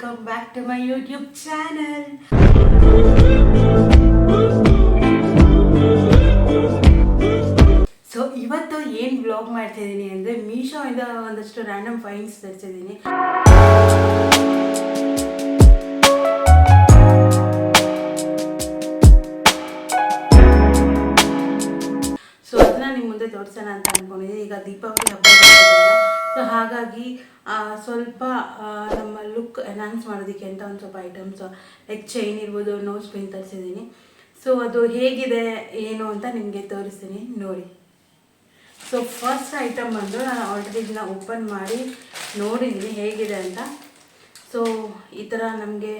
welcome back to my YouTube channel. So ಇವತ್ತು ಏನು vlog ಮಾಡ್ತಾ ಇದ್ದೀನಿ ಅಂದರೆ ಮೀಶೋಯಿಂದ ಒಂದಷ್ಟು ರ್ಯಾಂಡಮ್ ಫೈನ್ಸ್ ತರಿಸಿದ್ದೀನಿ. ಸೊ ಅದನ್ನ ನಿಮ್ಮ ಮುಂದೆ ತೋರಿಸೋಣ ಅಂತ ಅಂದ್ಕೊಂಡಿದ್ದೀನಿ. ಈಗ ದೀಪಾವಳಿ ಹಬ್ಬ ಸೊ ಹಾಗಾಗಿ ಸ್ವಲ್ಪ ನಮ್ಮ ಲುಕ್ ಎನ್ಹಾನ್ಸ್ ಮಾಡೋದಕ್ಕೆ ಅಂತ ಒಂದು ಸ್ವಲ್ಪ ಐಟಮ್ಸ್ ಲೈಕ್ ಚೈನ್ ಇರ್ಬೋದು, ನೋಸ್ ಪಿನ್ ತರಿಸಿದ್ದೀನಿ. ಸೊ ಅದು ಹೇಗಿದೆ ಏನು ಅಂತ ನಿಮಗೆ ತೋರಿಸ್ತೀನಿ ನೋಡಿ. ಸೊ ಫಸ್ಟ್ ಐಟಮ್ ಬಂದು ನಾನು ಆಲ್ರೆಡಿ ಇದನ್ನ ಓಪನ್ ಮಾಡಿ ನೋಡಿದ್ದೀನಿ ಹೇಗಿದೆ ಅಂತ. ಸೊ ಈ ಥರ ನಮಗೆ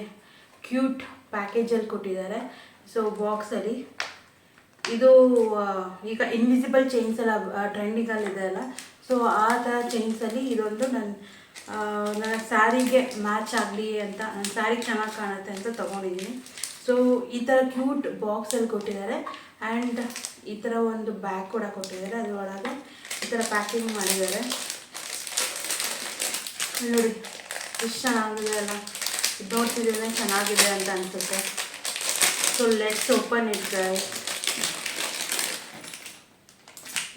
ಕ್ಯೂಟ್ ಪ್ಯಾಕೇಜಲ್ಲಿ ಕೊಟ್ಟಿದ್ದಾರೆ. ಸೊ ಬಾಕ್ಸಲ್ಲಿ ಇದು ಈಗ ಇನ್ವಿಸಿಬಲ್ ಚೈನ್ಸ್ ಎಲ್ಲ ಟ್ರೆಂಡಿಂಗಲ್ಲಿದೆ ಅಲ್ಲ, ಸೊ ಆ ಥರ ಚೈನ್ಸಲ್ಲಿ ಇದೊಂದು ನನ್ನ ಸ್ಯಾರಿಗೆ ಮ್ಯಾಚ್ ಆಗಲಿ ಅಂತ, ನನ್ನ ಸ್ಯಾರಿಗೆ ಚೆನ್ನಾಗಿ ಕಾಣುತ್ತೆ ಅಂತ ತೊಗೊಂಡಿದ್ದೀನಿ. ಸೊ ಈ ಥರ ಕ್ಯೂಟ್ ಬಾಕ್ಸಲ್ಲಿ ಕೊಟ್ಟಿದ್ದಾರೆ. ಆ್ಯಂಡ್ ಈ ಥರ ಒಂದು ಬ್ಯಾಗ್ ಕೂಡ ಕೊಟ್ಟಿದ್ದಾರೆ. ಅದರೊಳಗೆ ಈ ಥರ ಪ್ಯಾಕಿಂಗ್ ಮಾಡಿದ್ದಾರೆ ನೋಡಿ, ಎಷ್ಟು ಚೆನ್ನಾಗಿದೆ ಅಲ್ಲ. ಇದು ನೋಡ್ತಿದ್ರೆ ಚೆನ್ನಾಗಿದೆ ಅಂತ ಅನಿಸುತ್ತೆ. So let's open it guys.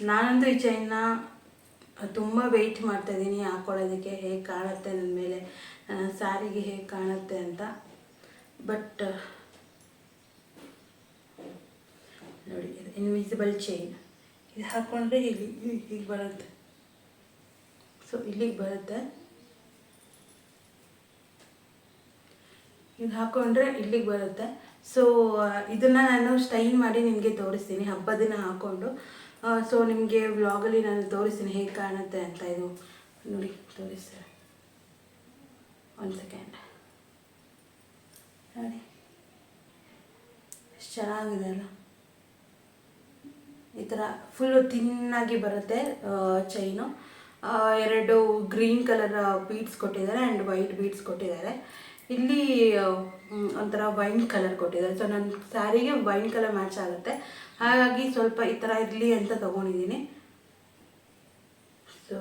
ನಾನಂತೂ ಈ ಚೈನ್ನ ತುಂಬ ವೆಯ್ಟ್ ಮಾಡ್ತಾಯಿದ್ದೀನಿ ಹಾಕ್ಕೊಳ್ಳೋದಕ್ಕೆ, ಹೇಗೆ ಕಾಣುತ್ತೆ ನನ್ನ ಮೇಲೆ, ನನ್ನ ಸ್ಯಾರಿಗೆ ಹೇಗೆ ಕಾಣುತ್ತೆ ಅಂತ. ಬಟ್ ನೋಡಿ, ಇನ್ವಿಸಿಬಲ್ ಚೈನ್ ಇದು ಹಾಕ್ಕೊಂಡ್ರೆ ಹೀಗೆ ಬರುತ್ತೆ. ಸೊ ಇಲ್ಲಿಗೆ ಬರುತ್ತೆ, ಇದು ಹಾಕ್ಕೊಂಡ್ರೆ ಇಲ್ಲಿಗೆ ಬರುತ್ತೆ. ಸೊ ಇದನ್ನು ನಾನು ಸ್ಟೈಲ್ ಮಾಡಿ ನಿಮಗೆ ತೋರಿಸ್ತೀನಿ ಹಬ್ಬದ ದಿನ ಹಾಕ್ಕೊಂಡು. ಸೊ ನಿಮಗೆ ವ್ಲಾಗಲ್ಲಿ ನಾನು ತೋರಿಸ್ತೀನಿ ಹೇಗೆ ಕಾಣುತ್ತೆ ಅಂತ. ಇದು ನೋಡಿ ತೋರಿಸ್ತಾರೆ, ಒಂದು ಸೆಕೆಂಡ್ ನೋಡಿ, ಎಷ್ಟು ಚೆನ್ನಾಗಿದೆ ಅಲ್ಲ. ಈ ಥರ ಫುಲ್ಲು ತಿನ್ನಾಗಿ ಬರುತ್ತೆ ಚೈನು. ಎರಡು ಗ್ರೀನ್ ಕಲರ್ ಬೀಡ್ಸ್ ಕೊಟ್ಟಿದ್ದಾರೆ ಆ್ಯಂಡ್ ವೈಟ್ ಬೀಡ್ಸ್ ಕೊಟ್ಟಿದ್ದಾರೆ. ಇಲ್ಲಿ ಒಂಥರ ವೈನ್ ಕಲರ್ ಕೊಟ್ಟಿದ್ದಾರೆ. ಸೊ ನನ್ನ ಸ್ಯಾರಿಗೆ ವೈನ್ ಕಲರ್ ಮ್ಯಾಚ್ ಆಗುತ್ತೆ, ಹಾಗಾಗಿ ಸ್ವಲ್ಪ ಈ ಥರ ಇರಲಿ ಅಂತ ತೊಗೊಂಡಿದ್ದೀನಿ. ಸೊ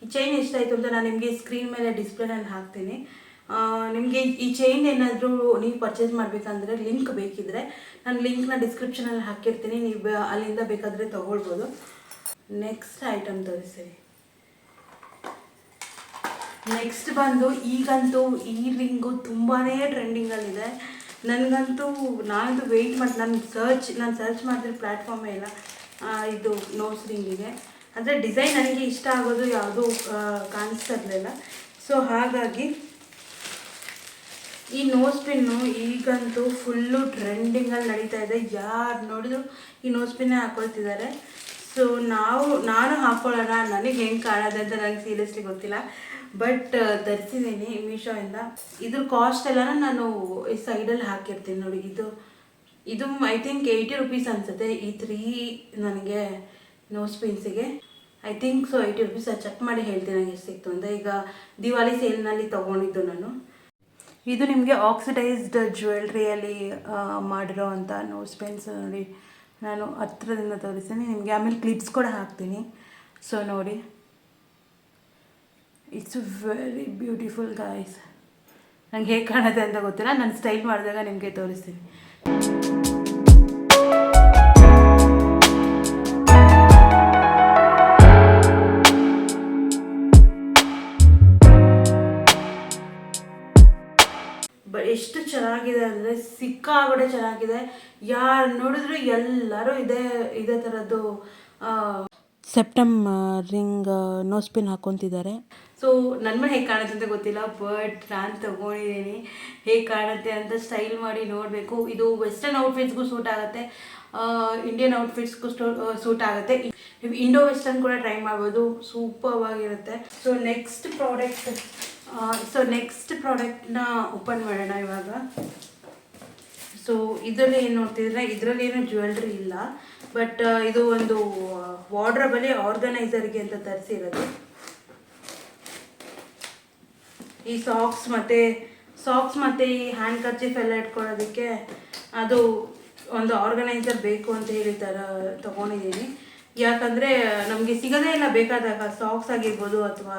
ಈ ಚೈನ್ ಎಷ್ಟಾಯಿತು ಅಂತ ನಾನು ನಿಮಗೆ ಸ್ಕ್ರೀನ್ ಮೇಲೆ ಡಿಸ್ಪ್ಲೇನಲ್ಲಿ ಹಾಕ್ತೀನಿ. ನಿಮಗೆ ಈ ಚೈನ್ ಏನಾದರೂ ನೀವು ಪರ್ಚೇಸ್ ಮಾಡಬೇಕಂದ್ರೆ ಲಿಂಕ್ ಬೇಕಿದ್ರೆ ನಾನು ಲಿಂಕ್ನ ಡಿಸ್ಕ್ರಿಪ್ಷನಲ್ಲಿ ಹಾಕಿರ್ತೀನಿ, ನೀವು ಅಲ್ಲಿಂದ ಬೇಕಾದರೆ ತೊಗೊಳ್ಬೋದು. ನೆಕ್ಸ್ಟ್ ಐಟಮ್ ತೋರಿಸ್ತೀನಿ. ನೆಕ್ಸ್ಟ್ ಬಂದು ಈಗಂತೂ ಈ ರಿಂಗು ತುಂಬಾ ಟ್ರೆಂಡಿಂಗಲ್ಲಿದೆ. ನನಗಂತೂ ನಾನಂತೂ ವೆಯ್ಟ್ ಮಾಡಿ ನಾನು ಸರ್ಚ್ ಮಾಡಿದ್ರೆ ಪ್ಲ್ಯಾಟ್ಫಾರ್ಮೇ ಇಲ್ಲ ಇದು ನೋಸ್ ರಿಂಗಿಗೆ. ಅಂದರೆ ಡಿಸೈನ್ ನನಗೆ ಇಷ್ಟ ಆಗೋದು ಯಾವುದೂ ಕಾಣಿಸ್ತಾ ಇರಲಿಲ್ಲ. ಸೊ ಹಾಗಾಗಿ ಈ ನೋಸ್ ಪಿನ್ನು ಈಗಂತೂ ಫುಲ್ಲು ಟ್ರೆಂಡಿಂಗಲ್ಲಿ ನಡೀತಾ ಇದೆ. ಯಾರು ನೋಡಿದ್ರು ಈ ನೋಸ್ ಪಿನ್ನೇ ಹಾಕ್ಕೊಳ್ತಿದ್ದಾರೆ. ಸೊ ನಾನು ಹಾಕ್ಕೊಳ್ಳೋಣ, ನನಗೆ ಹೆಂಗೆ ಕಾಣೋದು ಅಂತ ನನಗೆ ಸೀರಿಯಸ್ಲಿ ಗೊತ್ತಿಲ್ಲ. ಬಟ್ ತರಿಸಿದ್ದೀನಿ ಮೀಶೋಯಿಂದ. ಇದ್ರ ಕಾಸ್ಟ್ ಎಲ್ಲ ನಾನು ಈ ಸೈಡಲ್ಲಿ ಹಾಕಿರ್ತೀನಿ ನೋಡಿ. ಇದು ಐ ಥಿಂಕ್ 80 ರೂಪೀಸ್ ಅನಿಸುತ್ತೆ ಈ 3 ನನಗೆ ನೋಸ್ ಪಿನ್ಸಿಗೆ. I think so 80 rupees. Check ಮಾಡಿ ಹೇಳ್ತೀನಿ ನನಗೆ ಎಷ್ಟು ಸಿಕ್ತು ಅಂತ. ಈಗ ದಿವಾಲಿ ಸೇಲ್ನಲ್ಲಿ ತೊಗೊಂಡಿದ್ದು ನಾನು. ಇದು ನಿಮಗೆ ಆಕ್ಸಿಡೈಸ್ಡ್ ಜ್ಯುವೆಲ್ರಿಯಲ್ಲಿ ಮಾಡಿರೋ ಅಂಥ ನೋಸ್ ಪಿನ್ಸ್ ನೋಡಿ. ನಾನು ಹತ್ರದಿಂದ ತೋರಿಸ್ತೀನಿ ನಿಮಗೆ, ಆಮೇಲೆ ಕ್ಲಿಪ್ಸ್ ಕೂಡ ಹಾಕ್ತೀನಿ. ಸೊ ನೋಡಿ, ಇಟ್ಸ್ ವೆರಿ ಬ್ಯೂಟಿಫುಲ್ ಗಾಯ್ಸ್. ನಂಗೆ ಹೇಗೆ ಕಾಣುತ್ತೆ ಅಂತ ಗೊತ್ತಿಲ್ಲ, ನಾನು ಸ್ಟೈಲ್ ಮಾಡಿದಾಗ ನಿಮಗೆ ತೋರಿಸ್ತೀನಿ. ಎಷ್ಟು ಚೆನ್ನಾಗಿದೆ ಅಂದರೆ ಸಿಕ್ಕಾಗಡೆ ಚೆನ್ನಾಗಿದೆ. ಯಾರು ನೋಡಿದ್ರು ಎಲ್ಲರೂ ಇದೇ ಥರದ್ದು ಸೆಪ್ಟಮ್ ರಿಂಗ್ ನೋಸ್ ಪಿನ್ ಹಾಕ್ಕೊತಿದ್ದಾರೆ. ಸೊ ನನ್ನ ಮೇಲೆ ಹೇಗೆ ಕಾಣುತ್ತೆ ಅಂತ ಗೊತ್ತಿಲ್ಲ, ಬಟ್ ನಾನು ತೊಗೊಂಡಿದ್ದೀನಿ. ಹೇಗೆ ಕಾಣುತ್ತೆ ಅಂತ ಸ್ಟೈಲ್ ಮಾಡಿ ನೋಡಬೇಕು. ಇದು ವೆಸ್ಟರ್ನ್ ಔಟ್ಫಿಟ್ಸ್ಗೂ ಸೂಟ್ ಆಗುತ್ತೆ, ಇಂಡಿಯನ್ ಔಟ್ಫಿಟ್ಸ್ಗೂ ಸೂಟ್ ಆಗುತ್ತೆ. ನೀವು ಇಂಡೋ ವೆಸ್ಟರ್ನ್ ಕೂಡ ಟ್ರೈ ಮಾಡ್ಬೋದು, ಸೂಪರ್ವಾಗಿರುತ್ತೆ. ಸೊ ನೆಕ್ಸ್ಟ್ ಪ್ರಾಡಕ್ಟ್ನ ಓಪನ್ ಮಾಡೋಣ ಇವಾಗ. ಸೊ ಇದರಲ್ಲಿ ಏನು ನೋಡ್ತಿದ್ರೆ, ಇದರಲ್ಲಿ ಏನು ಜ್ಯುವೆಲ್ರಿ ಇಲ್ಲ, ಬಟ್ ಇದು ಒಂದು ವಾರ್ಡ್ರೋಬಲ್ಲಿ ಆರ್ಗನೈಸರ್ಗೆ ಅಂತ ತರಿಸಿರೋದು. ಈ ಸಾಕ್ಸ್ ಮತ್ತು ಸಾಕ್ಸ್ ಮತ್ತು ಈ ಹ್ಯಾಂಡ್ ಕರ್ಚೀಫ್ ಎಲ್ಲ ಇಟ್ಕೊಳ್ಳೋದಕ್ಕೆ ಅದು ಒಂದು ಆರ್ಗನೈಸರ್ ಬೇಕು ಅಂತ ಹೇಳಿ ತೊಗೊಂಡಿದ್ದೀನಿ. ಯಾಕಂದರೆ ನಮಗೆ ಸಿಗೋದೇ ಇಲ್ಲ ಬೇಕಾದಾಗ, ಸಾಕ್ಸ್ ಆಗಿರ್ಬೋದು ಅಥವಾ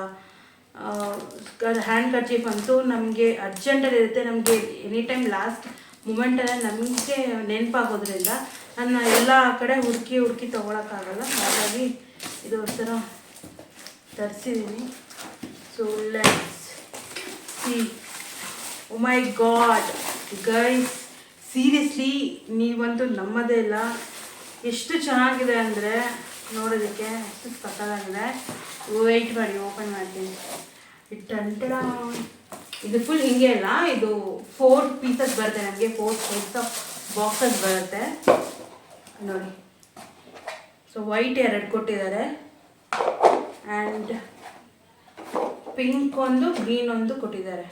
ಹ್ಯಾಂಡ್ ಕರ್ಚೀಫ್ ಅಂತೂ ನಮಗೆ ಅರ್ಜೆಂಟಲ್ಲಿ ಇರುತ್ತೆ. ನಮಗೆ ಎನಿ ಟೈಮ್ ಲಾಸ್ಟ್ ಮೂಮೆಂಟಲ್ಲೇ ನಮಗೆ ನೆನಪಾಗೋದ್ರಿಂದ ನನ್ನ ಎಲ್ಲ ಕಡೆ ಹುಡುಕಿ ತೊಗೊಳಕ್ಕಾಗಲ್ಲ. ಹಾಗಾಗಿ ಇದು ಒಂಥರ ತರಿಸಿದ್ದೀನಿ. So let's see. Oh my god guys, seriously ನೀವಂತೂ ನಮ್ಮದೇ ಇಲ್ಲ. ಎಷ್ಟು ಚೆನ್ನಾಗಿದೆ ಅಂದರೆ ನೋಡೋದಕ್ಕೆ ಎಷ್ಟು ಸಕ್ಕತ್ತಾಗಿದೆ. ವೆಯ್ಟ್ ಮಾಡಿ, ಓಪನ್ ಮಾಡ್ತೀನಿ. ಇದು ಫುಲ್ ಹಿಂಗೆ ಇಲ್ಲ, ಇದು 4 ಪೀಸಸ್ ಬರುತ್ತೆ. ನನಗೆ 4 ಸೆಟ್ಸ್ ಆಫ್ ಬಾಕ್ಸಸ್ ಬರುತ್ತೆ ನೋಡಿ. ಸೊ ವೈಟ್ 2 ಕೊಟ್ಟಿದ್ದಾರೆ ಆ್ಯಂಡ್ ಪಿಂಕ್ ಒಂದು, ಗ್ರೀನ್ ಒಂದು ಕೊಟ್ಟಿದ್ದಾರೆ.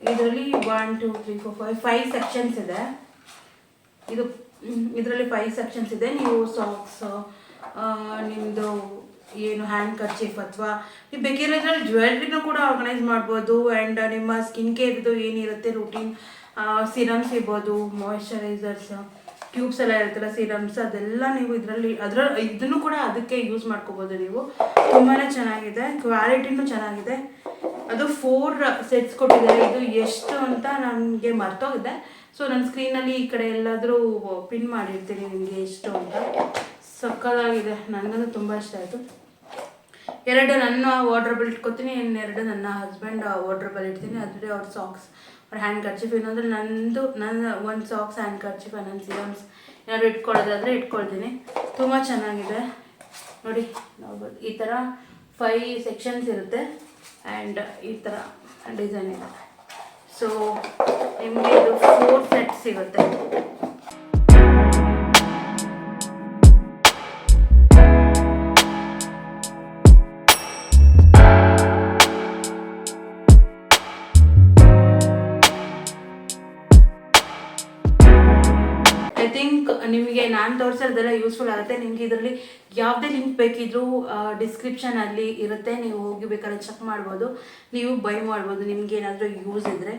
ಇದರಲ್ಲಿ 1 2 3 4 5 ಸೆಕ್ಷನ್ಸ್ ಇದೆ. ಇದರಲ್ಲಿ 5 ಸೆಕ್ಷನ್ಸ್ ಇದೆ. ನೀವು ಸಾಕ್ಸ್, ನಿಮ್ಮದು ಏನು ಹ್ಯಾಂಡ್ ಕರ್ಚೀಫ್ ಅಥವಾ ನೀವು ಬೇಕಿರೋದ್ರಲ್ಲಿ ಜ್ಯುವೆಲ್ರಿನೂ ಕೂಡ ಆರ್ಗನೈಸ್ ಮಾಡ್ಬೋದು. ಆ್ಯಂಡ್ ನಿಮ್ಮ ಸ್ಕಿನ್ ಕೇರ್ದು ಏನಿರುತ್ತೆ ರೂಟೀನ್, ಸಿರಮ್ಸ್ ಇರ್ಬೋದು, ಮಾಯಿಶ್ಚರೈಸರ್ಸ್, ಟ್ಯೂಬ್ಸ್ ಎಲ್ಲ ಇರುತ್ತಲ್ಲ ಸಿರಮ್ಸ್, ಅದೆಲ್ಲ ನೀವು ಇದನ್ನು ಕೂಡ ಅದಕ್ಕೆ ಯೂಸ್ ಮಾಡ್ಕೋಬೋದು ನೀವು. ತುಂಬಾ ಚೆನ್ನಾಗಿದೆ, ಕ್ವಾಲಿಟಿನೂ ಚೆನ್ನಾಗಿದೆ. ಅದು 4 ಸೆಟ್ಸ್ ಕೊಟ್ಟಿದ್ದಾರೆ. ಇದು ಎಷ್ಟು ಅಂತ ನನಗೆ ಮರ್ತೋಗಿದೆ. ಸೊ ನನ್ನ ಸ್ಕ್ರೀನಲ್ಲಿ ಈ ಕಡೆ ಎಲ್ಲಾದರೂ ಪಿನ್ ಮಾಡಿರ್ತೀನಿ ನಿಮಗೆ ಎಷ್ಟು ಅಂತ. ಸಕ್ಕತ್ತಾಗಿದೆ, ನನಗಂತೂ ತುಂಬ ಇಷ್ಟ ಆಯಿತು. 2 ನನ್ನ ವಾರ್ಡ್ರೋಬಲ್ಲಿ ಇಟ್ಕೊತೀನಿ, 2 ನನ್ನ ಹಸ್ಬೆಂಡ್ ವಾರ್ಡ್ರೋಬಲ್ಲಿ ಇಡ್ತೀನಿ. ಅದರಲ್ಲಿ ಅವ್ರ ಸಾಕ್ಸ್, ಅವ್ರ ಹ್ಯಾಂಡ್ ಕರ್ಚೀಫ್, ಇನ್ನೊಂದ್ರೆ ನನ್ನ ಒಂದು ಸಾಕ್ಸ್, ಹ್ಯಾಂಡ್ ಕರ್ಚೀಫ್, ನನ್ನ ಸಿರಮ್ಸ್ ಏನಾದ್ರು ಇಟ್ಕೊಳ್ಳೋದಾದರೆ ಇಟ್ಕೊಳ್ತೀನಿ. ತುಂಬ ಚೆನ್ನಾಗಿದೆ ನೋಡಿ, ನೋಡ್ಬೋದು. ಈ ಥರ 5 ಸೆಕ್ಷನ್ಸ್ ಇರುತ್ತೆ ಆ್ಯಂಡ್ ಈ ಥರ ಡಿಸೈನ್ ಇದೆ. ಸೊ ನಿಮಗೆ ಇದು 4 ಸೆಟ್ ಸಿಗುತ್ತೆ. ಐ ಥಿಂಕ್ ನಿಮಗೆ ನಾನು ತೋರಿಸೋದೆಲ್ಲ ಯೂಸ್ಫುಲ್ ಆಗುತ್ತೆ. ನಿಮಗೆ ಇದರಲ್ಲಿ ಯಾವುದೇ ಲಿಂಕ್ ಬೇಕಿದ್ರೂ ಡಿಸ್ಕ್ರಿಪ್ಷನಲ್ಲಿ ಇರುತ್ತೆ, ನೀವು ಹೋಗಿ ಬೇಕಾದ್ರೆ ಚೆಕ್ ಮಾಡ್ಬೋದು, ನೀವು ಬೈ ಮಾಡ್ಬೋದು ನಿಮ್ಗೆ ಏನಾದರೂ ಯೂಸ್ ಇದ್ದರೆ.